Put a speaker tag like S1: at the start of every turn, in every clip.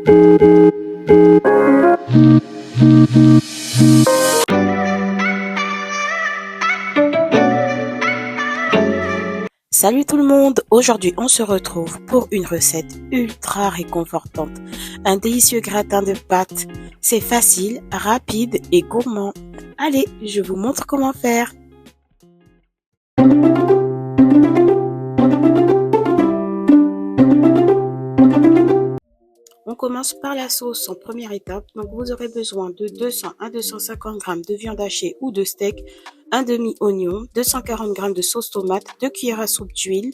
S1: Salut tout le monde, aujourd'hui on se retrouve pour une recette ultra réconfortante, un délicieux gratin de pâtes. C'est facile, rapide et gourmand. Allez, je vous montre comment faire. On commence par la sauce en première étape. Donc vous aurez besoin de 200 à 250 g de viande hachée ou de steak, un demi-oignon, 240 g de sauce tomate, 2 cuillères à soupe d'huile,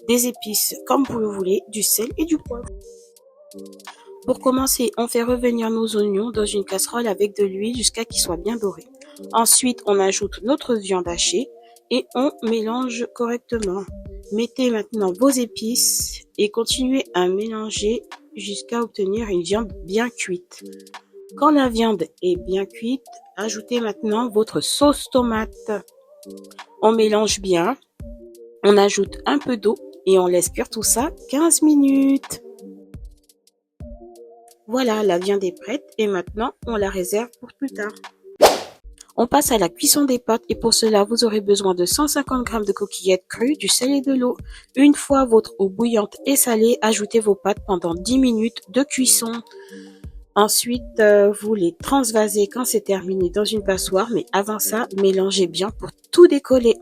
S1: des épices comme vous le voulez, du sel et du poivre. Pour commencer, on fait revenir nos oignons dans une casserole avec de l'huile jusqu'à qu'ils soient bien dorés. Ensuite, on ajoute notre viande hachée et on mélange correctement. Mettez maintenant vos épices et continuez à mélanger jusqu'à obtenir une viande bien cuite. Quand la viande est bien cuite, ajoutez maintenant votre sauce tomate. On mélange bien, on ajoute un peu d'eau et on laisse cuire tout ça 15 minutes. Voilà, la viande est prête et maintenant on la réserve pour plus tard. On passe à la cuisson des pâtes et pour cela vous aurez besoin de 150 g de coquillettes crues, du sel et de l'eau. Une fois votre eau bouillante et salée, ajoutez vos pâtes pendant 10 minutes de cuisson. Ensuite, vous les transvasez quand c'est terminé dans une passoire, mais avant ça, mélangez bien pour tout décoller.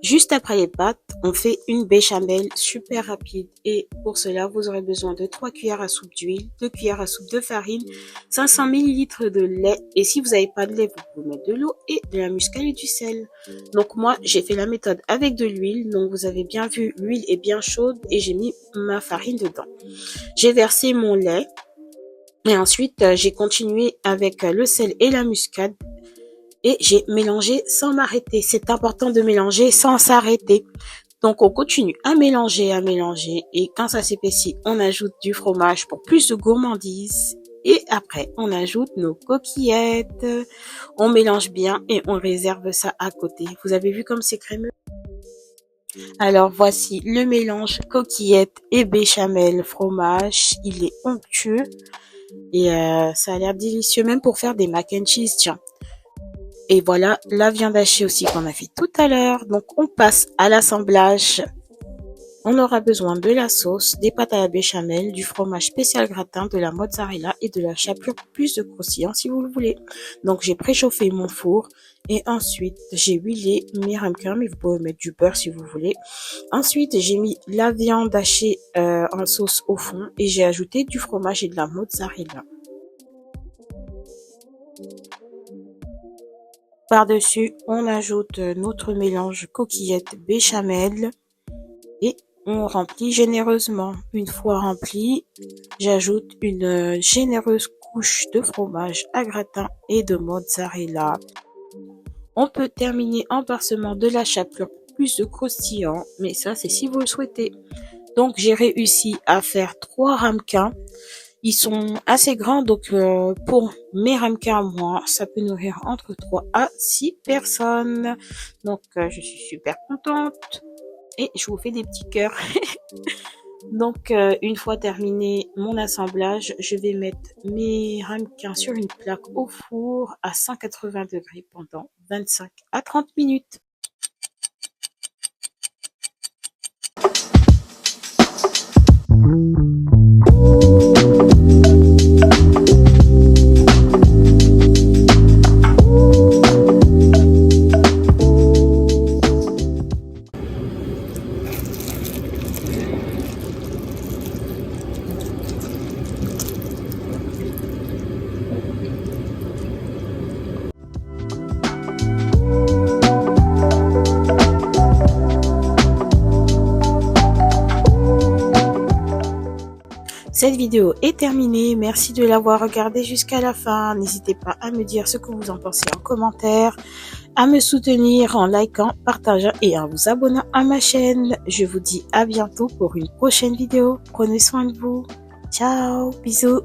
S1: Juste après les pâtes, on fait une béchamel super rapide et pour cela, vous aurez besoin de 3 cuillères à soupe d'huile, 2 cuillères à soupe de farine, 500 ml de lait et si vous n'avez pas de lait, vous pouvez mettre de l'eau et de la muscade et du sel. Donc moi, j'ai fait la méthode avec de l'huile, donc vous avez bien vu, l'huile est bien chaude et j'ai mis ma farine dedans. J'ai versé mon lait et ensuite j'ai continué avec le sel et la muscade. Et j'ai mélangé sans m'arrêter. C'est important de mélanger sans s'arrêter. Donc, on continue à mélanger. Et quand ça s'épaissit, on ajoute du fromage pour plus de gourmandise. Et après, on ajoute nos coquillettes. On mélange bien et on réserve ça à côté. Vous avez vu comme c'est crémeux? Alors, voici le mélange coquillettes et béchamel fromage. Il est onctueux. Et ça a l'air délicieux même pour faire des mac and cheese, tiens. Et voilà la viande hachée aussi qu'on a fait tout à l'heure. Donc on passe à l'assemblage. On aura besoin de la sauce, des pâtes à la béchamel, du fromage spécial gratin, de la mozzarella et de la chapelure plus de croustillant si vous le voulez. Donc j'ai préchauffé mon four et ensuite j'ai huilé mes ramequins, mais vous pouvez mettre du beurre si vous voulez. Ensuite j'ai mis la viande hachée en sauce au fond et j'ai ajouté du fromage et de la mozzarella. Par-dessus, on ajoute notre mélange coquillette béchamel et on remplit généreusement. Une fois rempli, j'ajoute une généreuse couche de fromage à gratin et de mozzarella. On peut terminer en parsemant de la chapelure pour plus de croustillant, mais ça c'est si vous le souhaitez. Donc j'ai réussi à faire 3 ramequins. Ils sont assez grands, donc pour mes ramequins à moi, ça peut nourrir entre 3 à 6 personnes. Donc je suis super contente et je vous fais des petits cœurs. Donc une fois terminé mon assemblage, je vais mettre mes ramequins sur une plaque au four à 180 degrés pendant 25 à 30 minutes. Cette vidéo est terminée, merci de l'avoir regardée jusqu'à la fin. N'hésitez pas à me dire ce que vous en pensez en commentaire, à me soutenir en likant, partageant et en vous abonnant à ma chaîne. Je vous dis à bientôt pour une prochaine vidéo. Prenez soin de vous. Ciao, bisous.